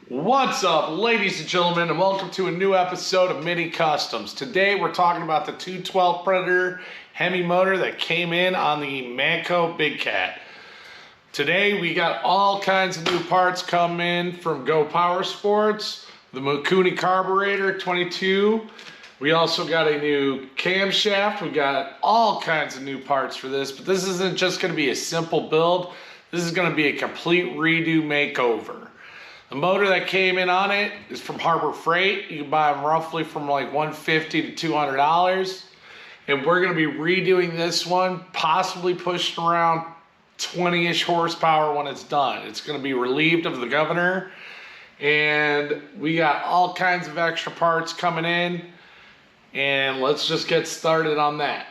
What's up, ladies and gentlemen, and welcome to a new episode of Mini Customs. Today we're talking about the 212 Predator Hemi motor that came in on the Manco Big Cat. Today we got all kinds of new parts come in from Go Power Sports, the Mikuni carburetor 22. We also got a new camshaft. We got all kinds of new parts for this, but this isn't just going to be a simple build. This is going to be a complete redo makeover. The motor that came in on it is from Harbor Freight. You can buy them roughly from like $150 to $200. And we're going to be redoing this one, possibly pushing around 20-ish horsepower when it's done. It's going to be relieved of the governor. And we got all kinds of extra parts coming in. And let's just get started on that.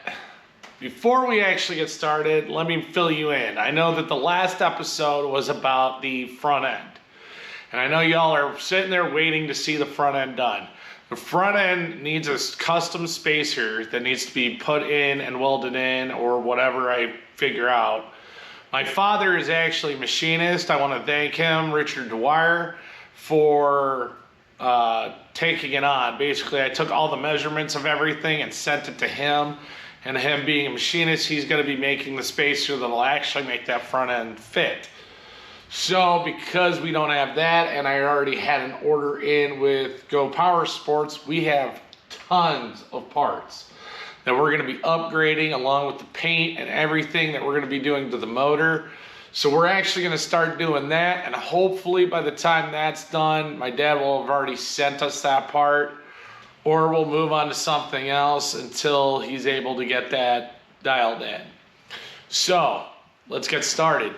Before we actually get started, let me fill you in. I know that the last episode was about the front end. And I know y'all are sitting there waiting to see the front end done. The front end needs a custom spacer that needs to be put in and welded in or whatever I figure out. My father is actually a machinist. I want to thank him, Richard Dwyer, for taking it on. Basically, I took all the measurements of everything and sent it to him. And him being a machinist, he's going to be making the spacer that'll actually make that front end fit. So because we don't have that, and I already had an order in with Go Power Sports, we have tons of parts that we're going to be upgrading along with the paint and everything that we're going to be doing to the motor. So we're actually going to start doing that, and hopefully by the time that's done, my dad will have already sent us that part, or we'll move on to something else until he's able to get that dialed in. So let's get started.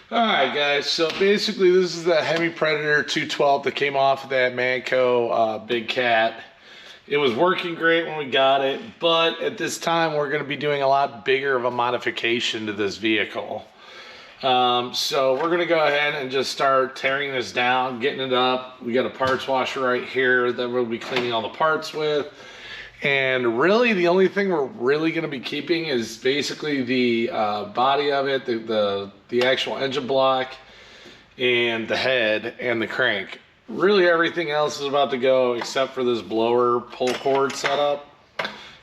Alright guys, so basically this is the Hemi Predator 212 that came off of that Manco Big Cat. It was working great when we got it, but at this time we're going to be doing a lot bigger of a modification to this vehicle. So we're going to go ahead and just start tearing this down, getting it up. We got a parts washer right here that we'll be cleaning all the parts with. And really the only thing we're really going to be keeping is basically the body of it, the actual engine block and the head and the crank. Really everything else is about to go except for this blower pull cord setup,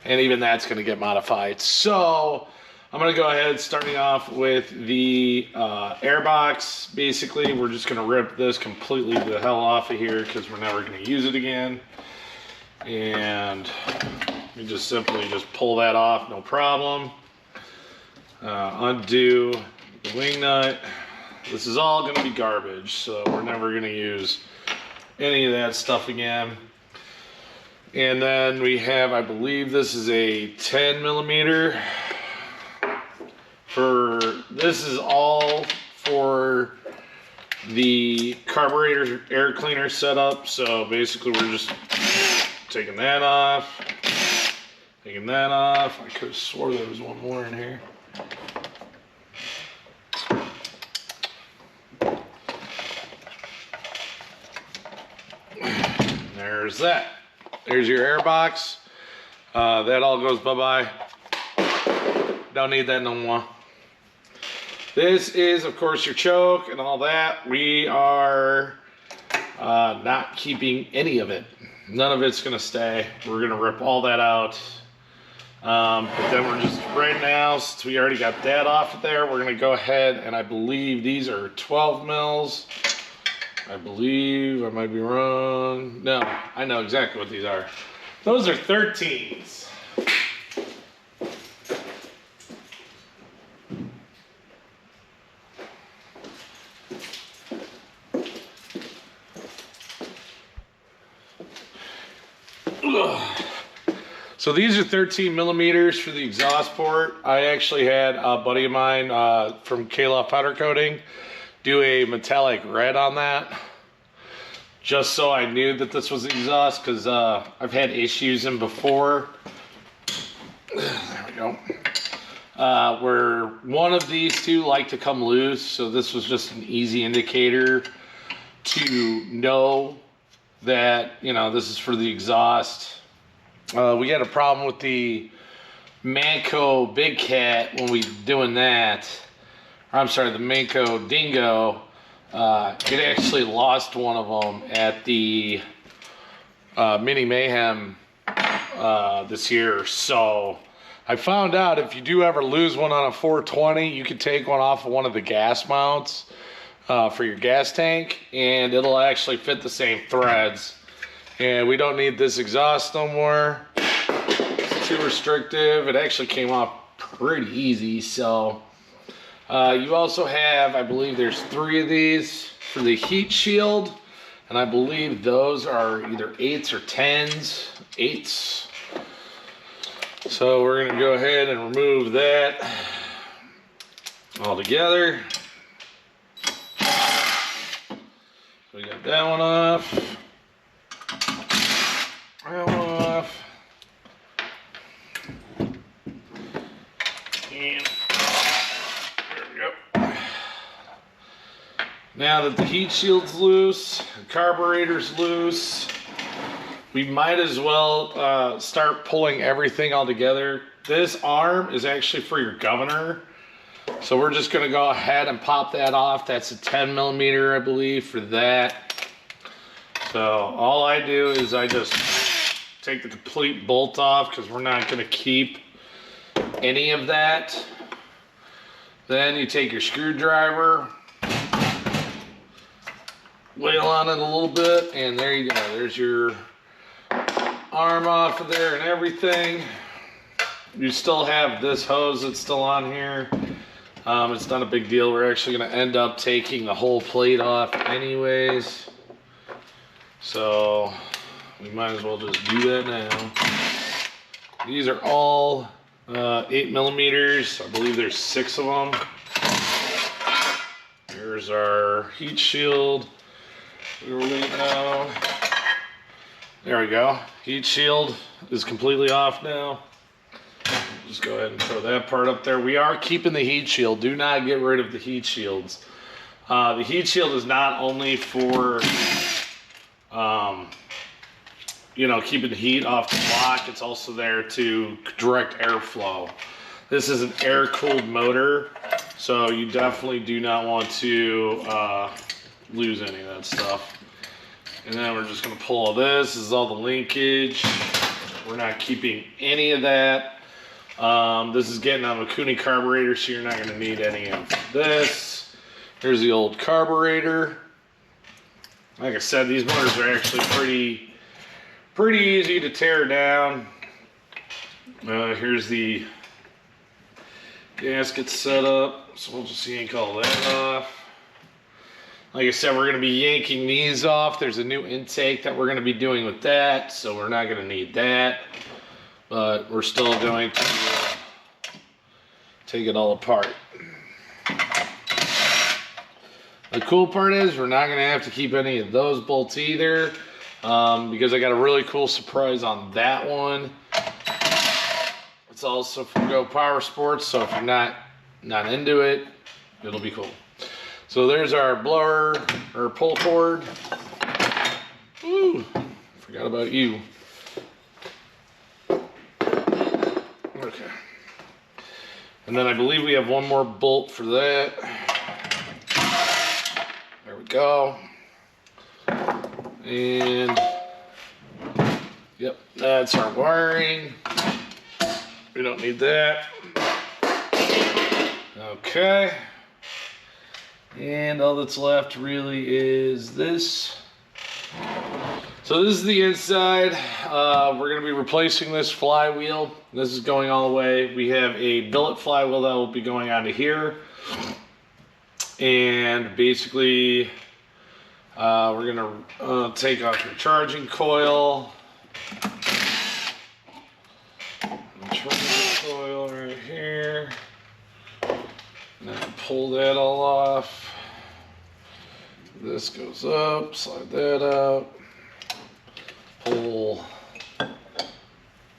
and even that's going to get modified. So I'm going to go ahead starting off with the airbox. Basically we're just going to rip this completely the hell off of here because we're never going to use it again. And you just simply pull that off, no problem. Undo the wing nut. This is all going to be garbage, so we're never going to use any of that stuff again. And then we have, I believe this is a 10 millimeter. This is all for the carburetor air cleaner setup. So basically we're just taking that off, taking that off. I could have swore there was one more in here. There's that. There's your air box. That all goes bye-bye. Don't need that no more. This is, of course, your choke and all that. We are not keeping any of it. None of it's going to stay. We're going to rip all that out. But then we're just, right now, since we already got that off of there, we're going to go ahead, and I believe these are 12 mils. I believe, I might be wrong. No, I know exactly what these are. Those are 13s. So these are 13 millimeters for the exhaust port. I actually had a buddy of mine from K-Love Powder Coating do a metallic red on that. just so I knew that this was the exhaust, because I've had issues in before. There we go. Where one of these two like to come loose, so this was just an easy indicator to know that, you know, this is for the exhaust. We had a problem with the Manco Big Cat when we doing that. I'm sorry, the Manco Dingo. It actually lost one of them at the Mini Mayhem this year. So I found out if you do ever lose one on a 420, you can take one off of one of the gas mounts for your gas tank, and it'll actually fit the same threads. And we don't need this exhaust no more. It's too restrictive. It actually came off pretty easy. So you also have, I believe there's 3 of these for the heat shield, and I believe those are either 8s or 10s. 8s. So we're gonna go ahead and remove that all together. So we got that one off. That one off. And there we go. Now that the heat shield's loose, the carburetor's loose, we might as well start pulling everything all together. This arm is actually for your governor. So we're just gonna go ahead and pop that off. That's a 10 millimeter, I believe, for that. So all I do is I just take the complete bolt off, because we're not gonna keep any of that. Then you take your screwdriver, wheel on it a little bit, and there you go. There's your arm off of there and everything. You still have this hose that's still on here. It's not a big deal. We're actually going to end up taking the whole plate off anyways, so we might as well just do that now. These are all 8 millimeters. I believe there's 6 of them. Here's our heat shield. We were waiting now. There we go. Heat shield is completely off now. Just go ahead and throw that part up there. We are keeping the heat shield. Do not get rid of the heat shields. The heat shield is not only for, you know, keeping the heat off the block. It's also there to direct airflow. This is an air-cooled motor, so you definitely do not want to lose any of that stuff. And then we're just going to pull all this. This is all the linkage. We're not keeping any of that. This is getting on a Kuni carburetor, so you're not going to need any of this. Here's the old carburetor. Like I said, these motors are actually pretty easy to tear down. Here's the gasket set up, so we'll just yank all that off. Like I said, we're going to be yanking these off. There's a new intake that we're going to be doing with that, so we're not going to need that. But we're still going to take it all apart. The cool part is we're not going to have to keep any of those bolts either, because I got a really cool surprise on that one. It's also from Go Power Sports, so if you're not into it, it'll be cool. So there's our blower, or pull cord. Woo, forgot about you. Okay. And then I believe we have one more bolt for that. There we go. And yep, that's our wiring. We don't need that. Okay. And all that's left really is this. So this is the inside. We're going to be replacing this flywheel. This is going all the way. We have a billet flywheel that will be going onto here. And basically, we're going to take off your charging coil. Charging coil right here. And then pull that all off. This goes up, slide that up, pull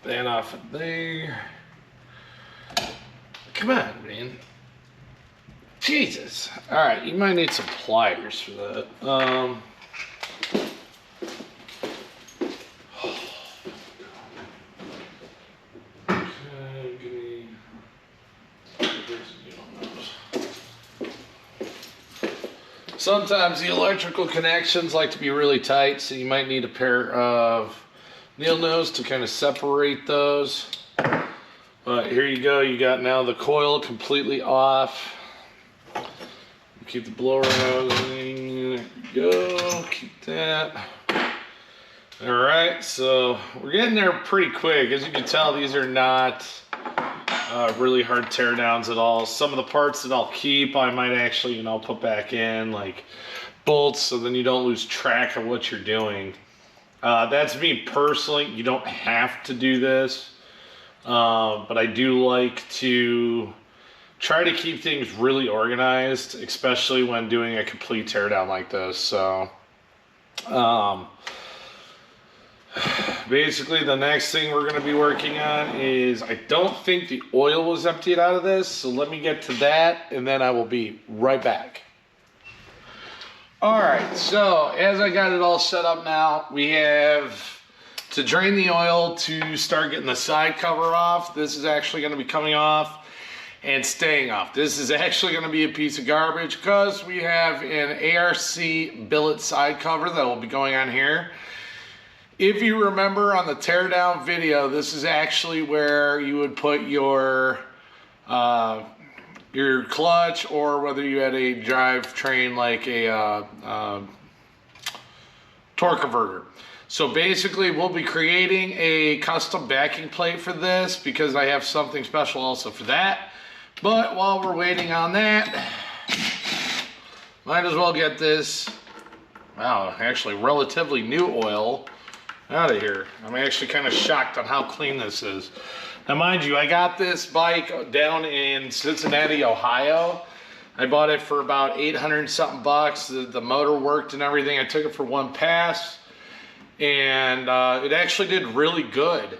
that off of there. Come on, man. Jesus. All right, you might need some pliers for that. Sometimes the electrical connections like to be really tight, so you might need a pair of nail nose to kind of separate those. But here you go, you got now the coil completely off. Keep the blower housing, there you go, keep that. All right, so we're getting there pretty quick. As you can tell, these are not really hard teardowns at all. Some of the parts that I'll keep, I might actually, put back in, like bolts, so then you don't lose track of what you're doing. That's me personally. You don't have to do this, but I do like to try to keep things really organized, especially when doing a complete teardown like this. So basically the next thing we're going to be working on is, I don't think the oil was emptied out of this, so let me get to that and then I will be right back. All right, so as I got it all set up now, we have to drain the oil to start getting the side cover off. This is actually going to be coming off and staying off. This is actually going to be a piece of garbage because we have an ARC billet side cover that will be going on here. If you remember on the teardown video, this is actually where you would put your clutch, or whether you had a drivetrain like a torque converter. So basically we'll be creating a custom backing plate for this because I have something special also for that. But while we're waiting on that, might as well get this, wow, actually relatively new oil out of here. I'm actually kind of shocked on how clean this is. Now mind you, I got this bike down in Cincinnati, Ohio. I bought it for about 800 something bucks. The motor worked and everything. I took it for one pass and it actually did really good.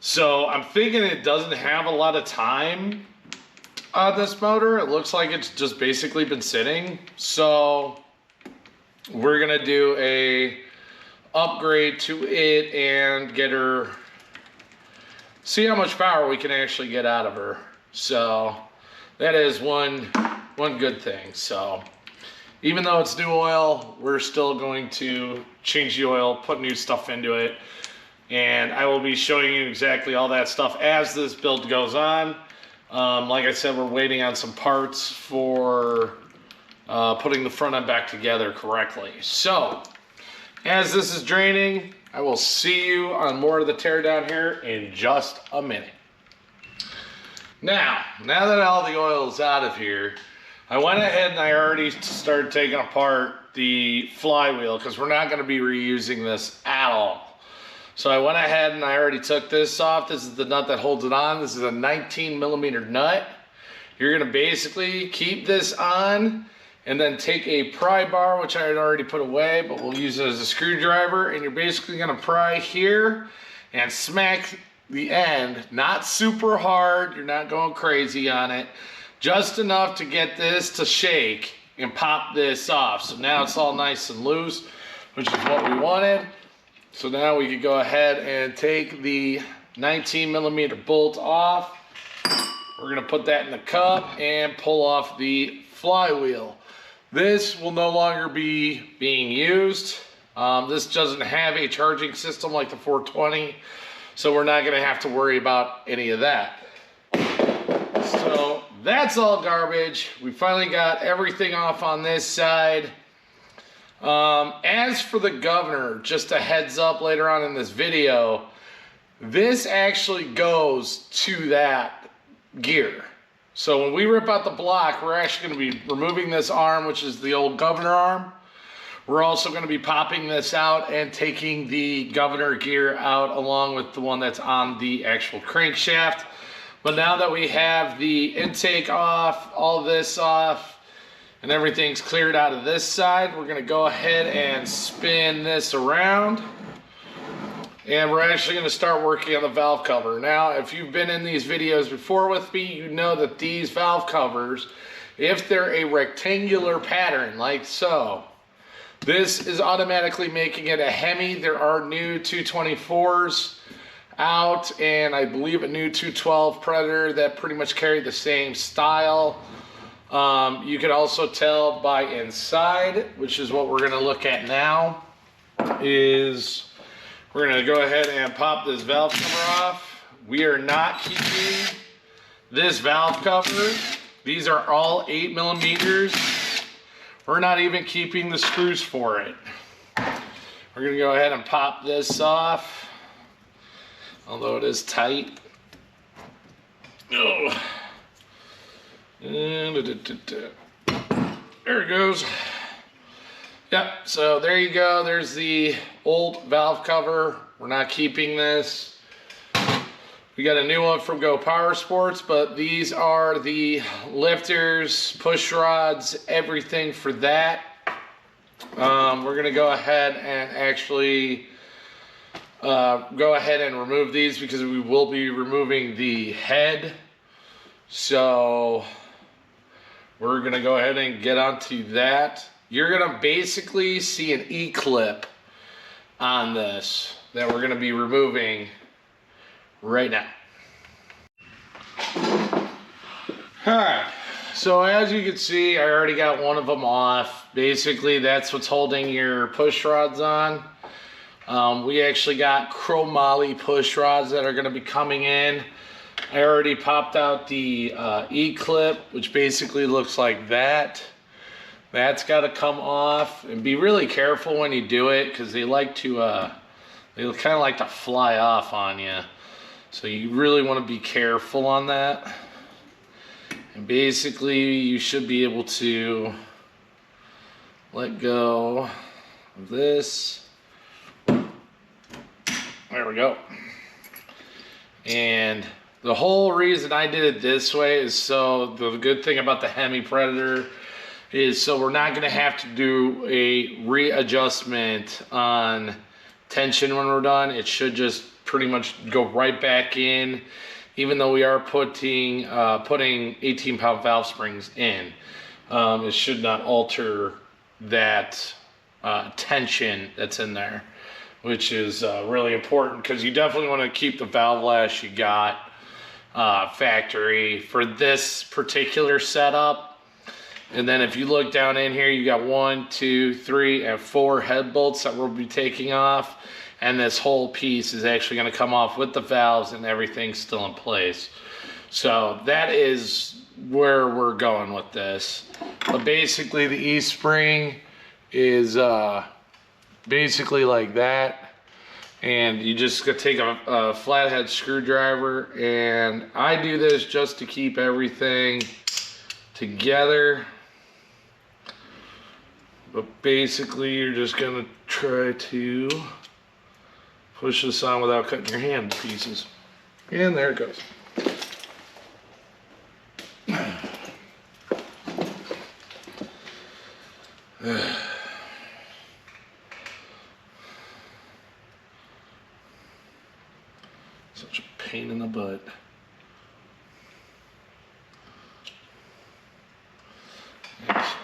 So I'm thinking it doesn't have a lot of time on this motor. It looks like it's just basically been sitting. So we're gonna do a upgrade to it and get her, see how much power we can actually get out of her. So that is one good thing. So even though it's new oil, we're still going to change the oil, put new stuff into it, and I will be showing you exactly all that stuff as this build goes on. Like I said, we're waiting on some parts for putting the front end back together correctly. So as this is draining, I will see you on more of the teardown here in just a minute. Now that all the oil is out of here, I went ahead and I already started taking apart the flywheel because we're not going to be reusing this at all. So I went ahead and I already took this off. This is the nut that holds it on. This is a 19mm nut. You're going to basically keep this on and then take a pry bar, which I had already put away, but we'll use it as a screwdriver, and you're basically going to pry here and smack the end, not super hard, you're not going crazy on it, just enough to get this to shake and pop this off. So now it's all nice and loose, which is what we wanted. So now we could go ahead and take the 19mm bolt off. We're going to put that in the cup and pull off the flywheel. This will no longer be being used. This doesn't have a charging system like the 420, so we're not going to have to worry about any of that. So that's all garbage. We finally got everything off on this side. As for the governor, just a heads up later on in this video, this actually goes to that gear. So when we rip out the block, we're actually going to be removing this arm, which is the old governor arm. We're also going to be popping this out and taking the governor gear out along with the one that's on the actual crankshaft. But now that we have the intake off, all this off, and everything's cleared out of this side, we're gonna go ahead and spin this around. And we're actually gonna start working on the valve cover. Now, if you've been in these videos before with me, you know that these valve covers, if they're a rectangular pattern like so, this is automatically making it a Hemi. There are new 224s out, and I believe a new 212 Predator that pretty much carry the same style. You can also tell by inside, which is what we're gonna look at now, is we're gonna go ahead and pop this valve cover off. We are not keeping this valve cover. These are all 8mm. We're not even keeping the screws for it. We're gonna go ahead and pop this off, although it is tight. Oh. There it goes. Yep, so there you go. There's the old valve cover. We're not keeping this. We got a new one from Go Power Sports, but these are the lifters, push rods, everything for that. We're gonna go ahead and actually go ahead and remove these because we will be removing the head. So we're gonna go ahead and get onto that. You're gonna basically see an E-clip on this that we're gonna be removing right now. All right, so as you can see, I already got one of them off. Basically, that's what's holding your push rods on. We actually got chromoly push rods that are gonna be coming in. I already popped out the E-clip, which basically looks like that. That's got to come off, and be really careful when you do it because they like to, they kind of like to fly off on you. So you really want to be careful on that. And basically, you should be able to let go of this. There we go. And the whole reason I did it this way is so the good thing about the Hemi Predator is so we're not going to have to do a readjustment on tension when we're done. It should just pretty much go right back in, even though we are putting 18-pound valve springs in. It should not alter that tension that's in there, which is really important because you definitely want to keep the valve lash you got factory for this particular setup. And then if you look down in here, you got 1, 2, 3, and 4 head bolts that we'll be taking off. And this whole piece is actually going to come off with the valves and everything still in place. So that is where we're going with this. But basically the E-spring is basically like that. And you just gotta take a flathead screwdriver, and I do this just to keep everything together. But basically you're just gonna try to push this on without cutting your hand to pieces. And there it goes. Such a pain in the butt. Actually,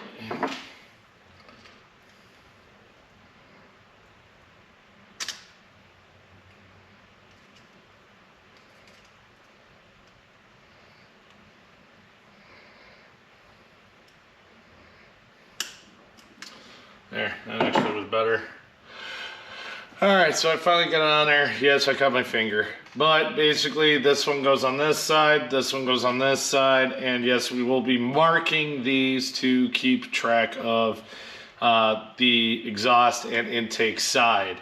there, that actually was better. All right, so I finally got it on there. Yes, I cut my finger. But basically, this one goes on this side, this one goes on this side, and yes, we will be marking these to keep track of the exhaust and intake side.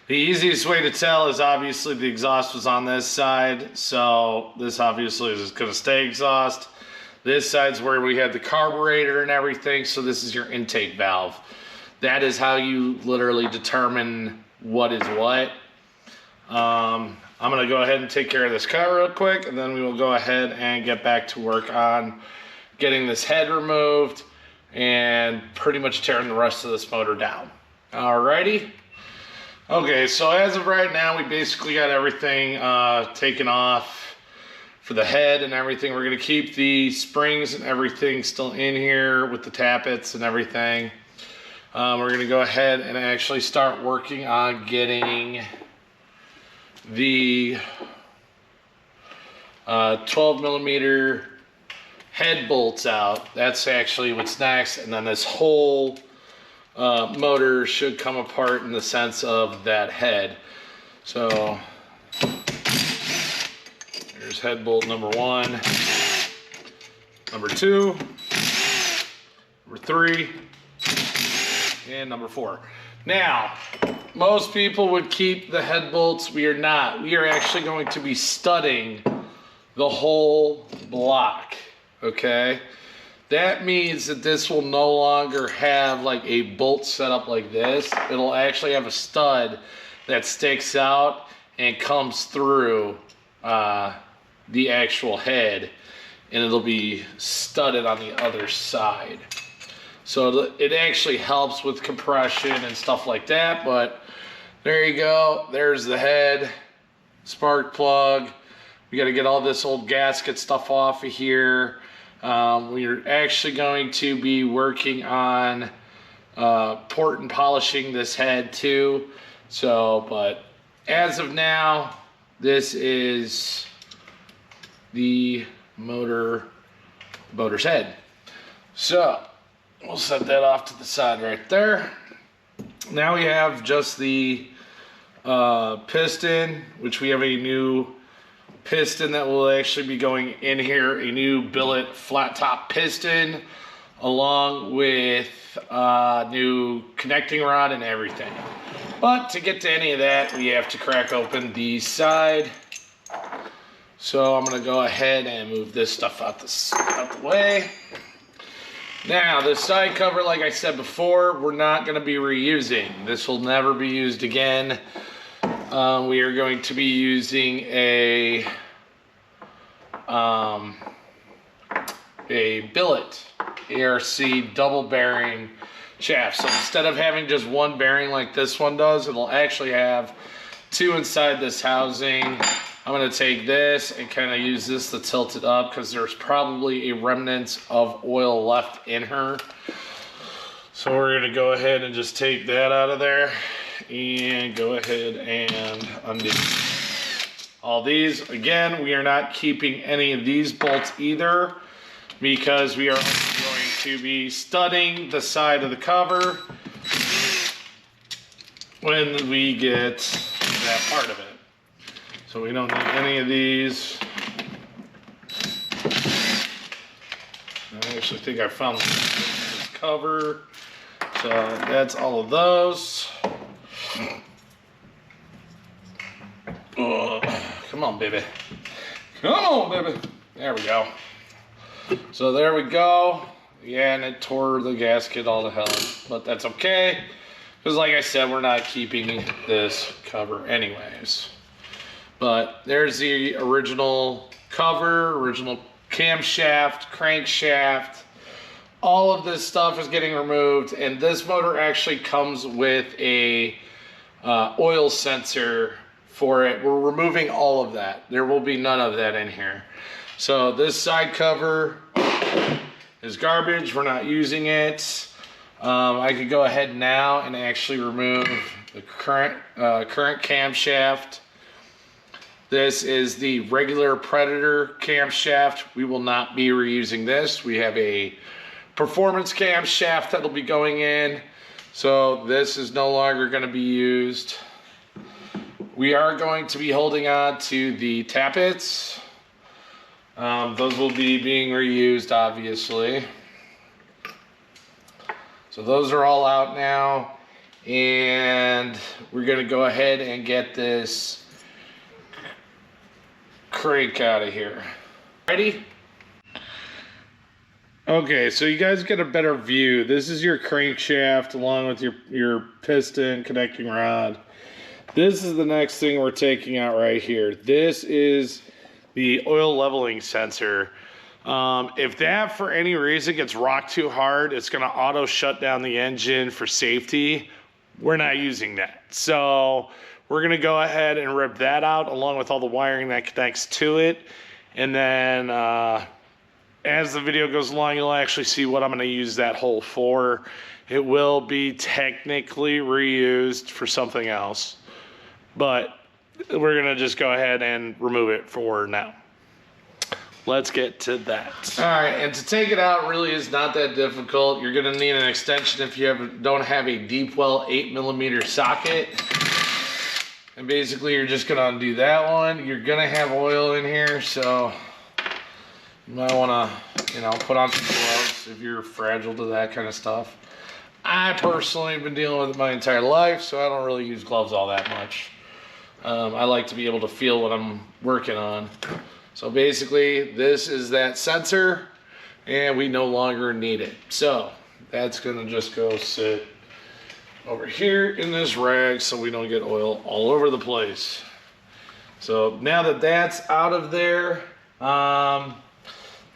The easiest way to tell is obviously the exhaust was on this side, so this obviously is going to stay exhaust. This side's where we had the carburetor and everything, so this is your intake valve. That is how you literally determine what is what. I'm gonna go ahead and take care of this cut real quick, and then we will go ahead and get back to work on getting this head removed and pretty much tearing the rest of this motor down. Alrighty. Okay, so as of right now, we basically got everything taken off for the head and everything. We're gonna keep the springs and everything still in here with the tappets and everything. We're gonna go ahead and actually start working on getting the 12 millimeter head bolts out. That's actually what's next, and then this whole motor should come apart in the sense of that head. So there's head bolt number 1, number 2, number 3, and number 4. Now, most people would keep the head bolts. We are not. We are actually going to be studding the whole block, okay? That means that this will no longer have like a bolt set up like this. It'll actually have a stud that sticks out and comes through the actual head, and it'll be studded on the other side. So it actually helps with compression and stuff like that, but there you go. There's the head, spark plug. We got to get all this old gasket stuff off of here. We're actually going to be working on port and polishing this head too. So, but as of now, this is the motor's head. So we'll set that off to the side right there. Now we have just the piston, which we have a new piston that will actually be going in here, a new billet flat top piston, along with new connecting rod and everything. But to get to any of that, we have to crack open the side. So I'm gonna go ahead and move this stuff out the way. Now, the side cover, like I said before, we're not gonna be reusing. This will never be used again. We are going to be using a billet ARC double bearing shaft. So instead of having just one bearing like this one does, it'll actually have 2 inside this housing. I'm going to take this and kind of use this to tilt it up because there's probably a remnant of oil left in her. So we're going to go ahead and just take that out of there and go ahead and undo all these. Again, we are not keeping any of these bolts either because we are going to be studding the side of the cover when we get that part of it. So we don't need any of these. I actually think I found this cover. So that's all of those. Oh, come on, baby. Come on, baby. There we go. So there we go. Yeah, and it tore the gasket all to hell. But that's okay. Because like I said, we're not keeping this cover anyways. But there's the original cover, original camshaft, crankshaft. All of this stuff is getting removed, and this motor actually comes with a oil sensor for it. We're removing all of that. There will be none of that in here. So this side cover is garbage. We're not using it. I could go ahead now and actually remove the current camshaft. This is the regular Predator camshaft. We will not be reusing this. We have a performance camshaft that'll be going in. So this is no longer going to be used. We are going to be holding on to the tappets. Those will be being reused, obviously. So those are all out now. And we're going to go ahead and get this crank out of here. Ready? Okay, so you guys get a better view. This is your crankshaft along with your piston connecting rod. This is the next thing we're taking out right here. This is the oil leveling sensor. If that for any reason gets rocked too hard, it's going to auto shut down the engine for safety. We're not using that. So we're going to go ahead and rip that out along with all the wiring that connects to it. And then as the video goes along, you'll actually see what I'm going to use that hole for. It will be technically reused for something else, but we're going to just go ahead and remove it for now. Let's get to that. All right, and to take it out really is not that difficult. You're going to need an extension if you don't have a deep well 8mm socket. And basically you're just going to undo that one. You're going to have oil in here, so you might want to, you know, put on some gloves if you're fragile to that kind of stuff. I personally have been dealing with it my entire life, so I don't really use gloves all that much. I like to be able to feel what I'm working on. So basically, this is that sensor, and we no longer need it. So that's gonna just go sit over here in this rag so we don't get oil all over the place. So now that that's out of there, the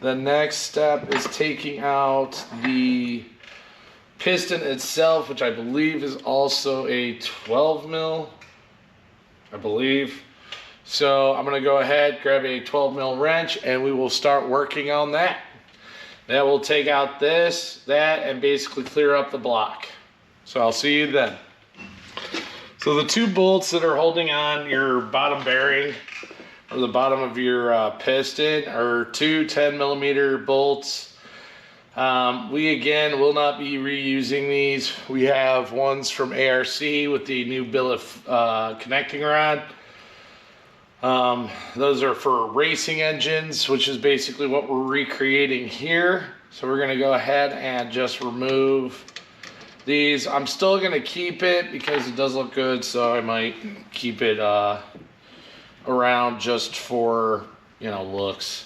next step is taking out the piston itself, which I believe is also a 12mm, I believe. So I'm gonna go ahead, grab a 12mm wrench, and we will start working on that. That will take out this, that, and basically clear up the block. So I'll see you then. So the two bolts that are holding on your bottom bearing, or the bottom of your piston, are two 10mm bolts. We again will not be reusing these. We have ones from ARC with the new billet connecting rod. Those are for racing engines, which is basically what we're recreating here. So we're gonna go ahead and just remove these. I'm still gonna keep it because it does look good, so I might keep it around just for, you know, looks.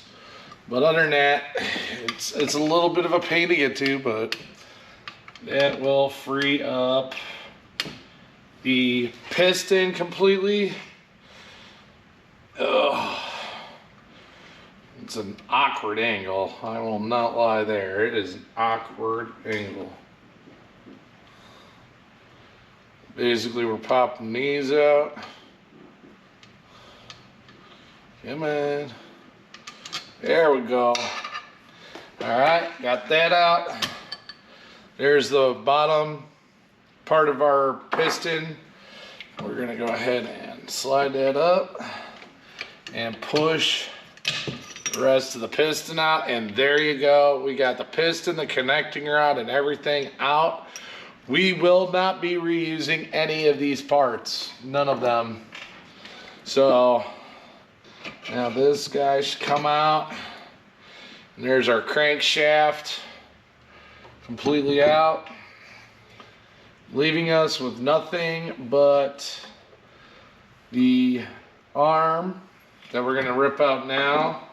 But other than that, it's a little bit of a pain to get to, but that will free up the piston completely. Ugh. It's an awkward angle. I will not lie there. It is an awkward angle. Basically, we're popping these out. Come on. There we go. All right, got that out. There's the bottom part of our piston. We're gonna go ahead and slide that up and push the rest of the piston out, and there you go. We got the piston, the connecting rod, and everything out. We will not be reusing any of these parts, none of them. So now this guy should come out, and there's our crankshaft completely out, leaving us with nothing but the arm that we're gonna rip out now.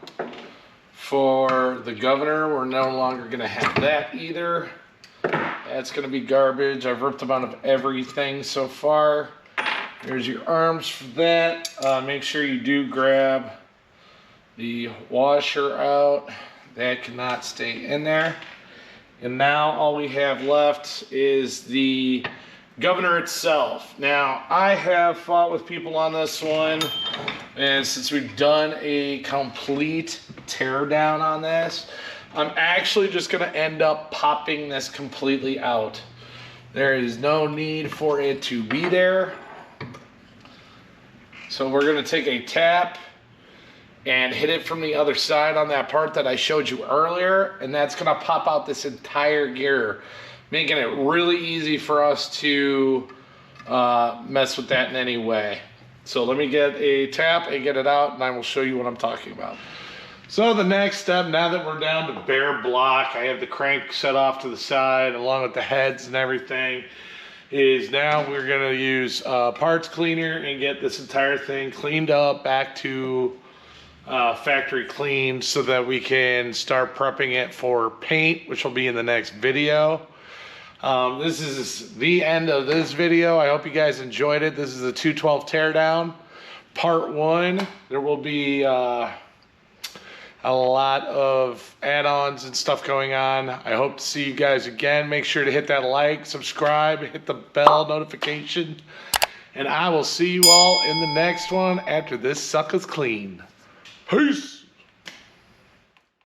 For the governor, we're no longer gonna have that either. That's gonna be garbage. I've ripped them out of everything so far. There's your arms for that. Make sure you do grab the washer out. That cannot stay in there. And now all we have left is the governor itself. Now, I have fought with people on this one, and since we've done a complete tear down on this, I'm actually just gonna end up popping this completely out. There is no need for it to be there. So we're gonna take a tap and hit it from the other side on that part that I showed you earlier, and that's gonna pop out this entire gear, making it really easy for us to mess with that in any way. So let me get a tap and get it out, and I will show you what I'm talking about. So the next step, now that we're down to bare block, I have the crank set off to the side along with the heads and everything, is now we're gonna use parts cleaner and get this entire thing cleaned up back to factory clean so that we can start prepping it for paint, which will be in the next video. This is the end of this video. I hope you guys enjoyed it. This is the 212 teardown, part 1. There will be a lot of add-ons and stuff going on. I hope to see you guys again. Make sure to hit that like, subscribe, hit the bell notification, and I will see you all in the next one after this sucker's clean. Peace.